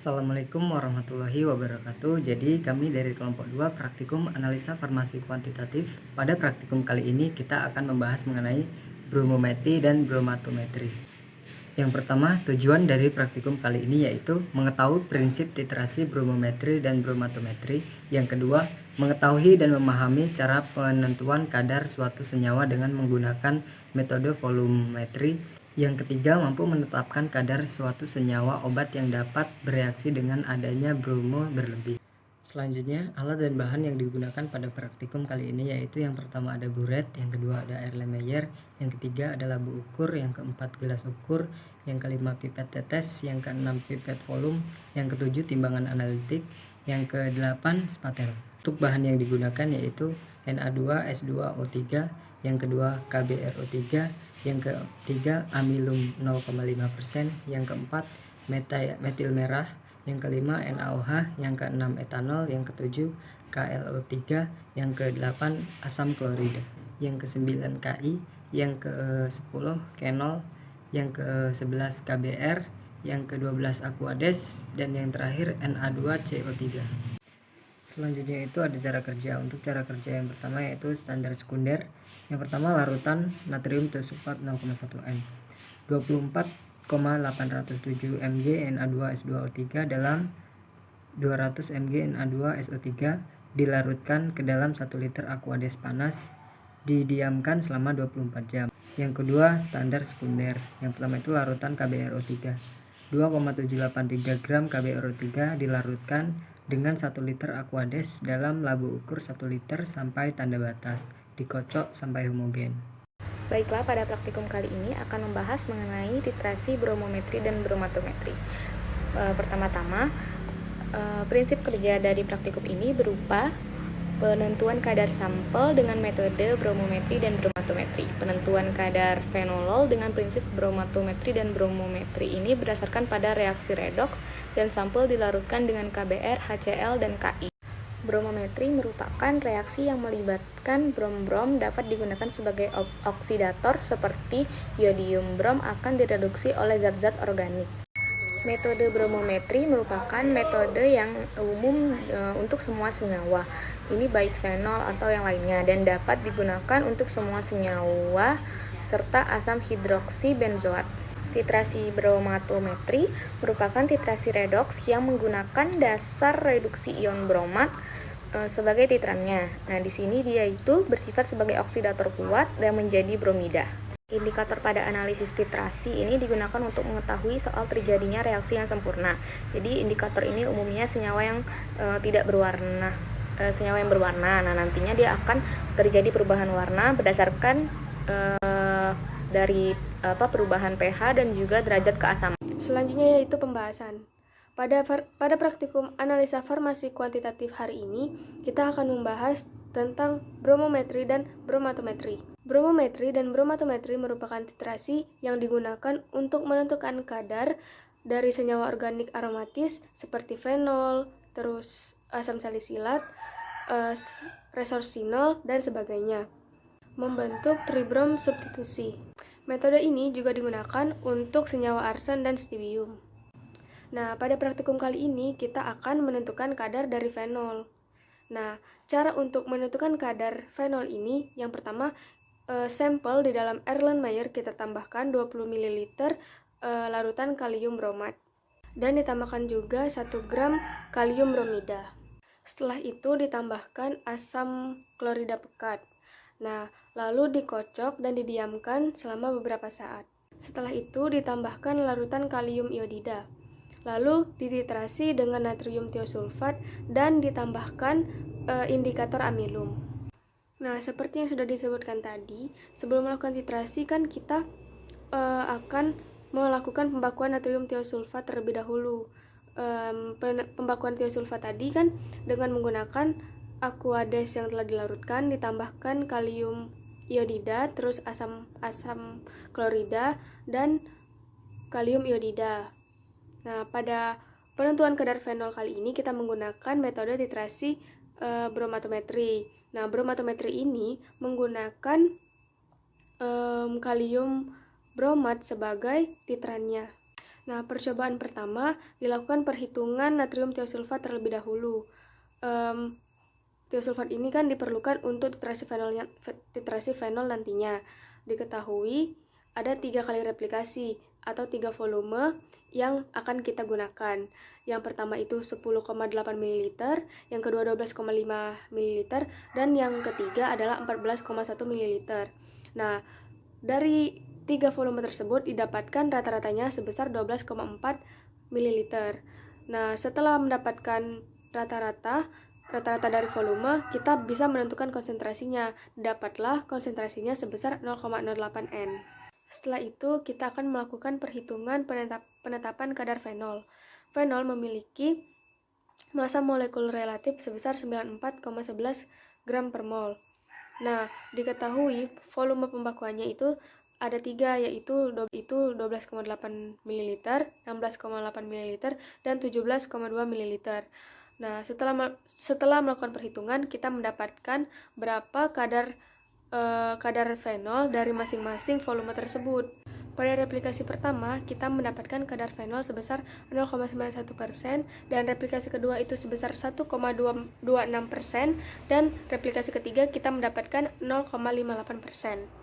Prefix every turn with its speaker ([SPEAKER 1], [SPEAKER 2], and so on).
[SPEAKER 1] Assalamualaikum warahmatullahi wabarakatuh. Jadi kami dari kelompok 2 praktikum analisa farmasi kuantitatif. Pada praktikum kali ini kita akan membahas mengenai bromometri dan bromatometri. Yang pertama, tujuan dari praktikum kali ini yaitu mengetahui prinsip titrasi bromometri dan bromatometri. Yang kedua, mengetahui dan memahami cara penentuan kadar suatu senyawa dengan menggunakan metode volumetri. Yang ketiga, mampu menetapkan kadar suatu senyawa obat yang dapat bereaksi dengan adanya bromo berlebih. Selanjutnya, alat dan bahan yang digunakan pada praktikum kali ini yaitu yang pertama ada buret, yang kedua ada Erlenmeyer, yang ketiga ada labu ukur, yang keempat gelas ukur, yang kelima pipet tetes, yang keenam pipet volume, yang ketujuh timbangan analitik, yang kedelapan spatel. Untuk bahan yang digunakan yaitu Na2S2O3, yang kedua KBRO3, yang ketiga amilum 0,5%, yang keempat metil merah, yang kelima NaOH, yang keenam etanol, yang ketujuh KLO3, yang kedelapan asam klorida, yang kesembilan Ki, yang ke-10 kenol, yang ke-11 KBr, yang ke-12 aquades, dan yang terakhir Na2CO3. Selanjutnya itu ada cara kerja. Untuk cara kerja yang pertama yaitu standar sekunder. Yang pertama, larutan natrium thiosulfat 0,1 m 24,807 mg Na2S2O3 dalam 200 mg Na2SO3 dilarutkan ke dalam 1 liter aquades panas, didiamkan selama 24 jam. Yang kedua, standar sekunder. Yang pertama itu larutan KBRO3 2,783 gram KBRO3 dilarutkan dengan 1 liter aquades dalam labu ukur 1 liter sampai tanda batas, dikocok sampai homogen.
[SPEAKER 2] Baiklah, pada praktikum kali ini akan membahas mengenai titrasi bromometri dan bromatometri. Pertama-tama, prinsip kerja dari praktikum ini berupa penentuan kadar sampel dengan metode bromometri dan bromatometri. Penentuan kadar fenolol dengan prinsip bromatometri dan bromometri ini berdasarkan pada reaksi redoks dan sampel dilarutkan dengan KBr, HCl, dan Ki. Bromometri merupakan reaksi yang melibatkan brom-brom dapat digunakan sebagai oksidator seperti iodium brom akan direduksi oleh zat-zat organik. Metode bromometri merupakan metode yang umum untuk semua senyawa. Ini baik fenol atau yang lainnya dan dapat digunakan untuk semua senyawa serta asam hidroksi benzoat. Titrasi bromatometri merupakan titrasi redoks yang menggunakan dasar reduksi ion bromat sebagai titrannya. Nah, di sini dia itu bersifat sebagai oksidator kuat dan menjadi bromida. Indikator pada analisis titrasi ini digunakan untuk mengetahui soal terjadinya reaksi yang sempurna. Jadi indikator ini umumnya senyawa yang tidak berwarna, senyawa yang berwarna. Nah, nantinya dia akan terjadi perubahan warna berdasarkan dari perubahan pH dan juga derajat keasaman.
[SPEAKER 3] Selanjutnya yaitu pembahasan. Pada praktikum analisa farmasi kuantitatif hari ini, kita akan membahas tentang bromometri dan bromatometri. Bromometri dan bromatometri merupakan titrasi yang digunakan untuk menentukan kadar dari senyawa organik aromatis seperti fenol, terus asam salisilat, resorsinol, dan sebagainya, membentuk tribrom substitusi. Metode ini juga digunakan untuk senyawa arsen dan stibium. Nah, pada praktikum kali ini kita akan menentukan kadar dari fenol. Nah, cara untuk menentukan kadar fenol ini, yang pertama, sampel di dalam Erlenmeyer kita tambahkan 20 ml larutan kalium bromat dan ditambahkan juga 1 gram kalium bromida. Setelah itu ditambahkan asam klorida pekat. Nah, lalu dikocok dan didiamkan selama beberapa saat. Setelah itu ditambahkan larutan kalium iodida. Lalu dititrasi dengan natrium thiosulfat dan ditambahkan indikator amilum. Nah, seperti yang sudah disebutkan tadi, sebelum melakukan titrasi kan kita akan melakukan pembakuan natrium thiosulfat terlebih dahulu. Pembakuan thiosulfat tadi kan dengan menggunakan aquades yang telah dilarutkan, ditambahkan kalium iodida, terus asam klorida dan kalium iodida. Nah, pada penentuan kadar fenol kali ini kita menggunakan metode titrasi bromatometri. Nah, bromatometri ini menggunakan kalium bromat sebagai titrannya. Nah, percobaan pertama dilakukan perhitungan natrium tiosulfat terlebih dahulu. Tiosulfat ini kan diperlukan untuk titrasi fenol nantinya. Diketahui ada 3 kali replikasi atau 3 volume yang akan kita gunakan. Yang pertama itu 10,8 ml, yang kedua 12,5 ml, dan yang ketiga adalah 14,1 ml. Nah, dari 3 volume tersebut didapatkan rata-ratanya sebesar 12,4 ml. Nah, setelah mendapatkan rata-rata dari volume, kita bisa menentukan konsentrasinya. Dapatlah konsentrasinya sebesar 0,08 N. Setelah itu, kita akan melakukan perhitungan penetapan kadar fenol. Fenol memiliki massa molekul relatif sebesar 94,11 gram per mol. Nah, diketahui volume pembakuannya itu ada 3, yaitu 12,8 ml, 16,8 ml, dan 17,2 ml. Nah, setelah melakukan perhitungan, kita mendapatkan berapa kadar fenol dari masing-masing volume tersebut. Pada replikasi pertama, kita mendapatkan kadar fenol sebesar 0,91%, dan replikasi kedua itu sebesar 1,26%, dan replikasi ketiga kita mendapatkan 0,58%.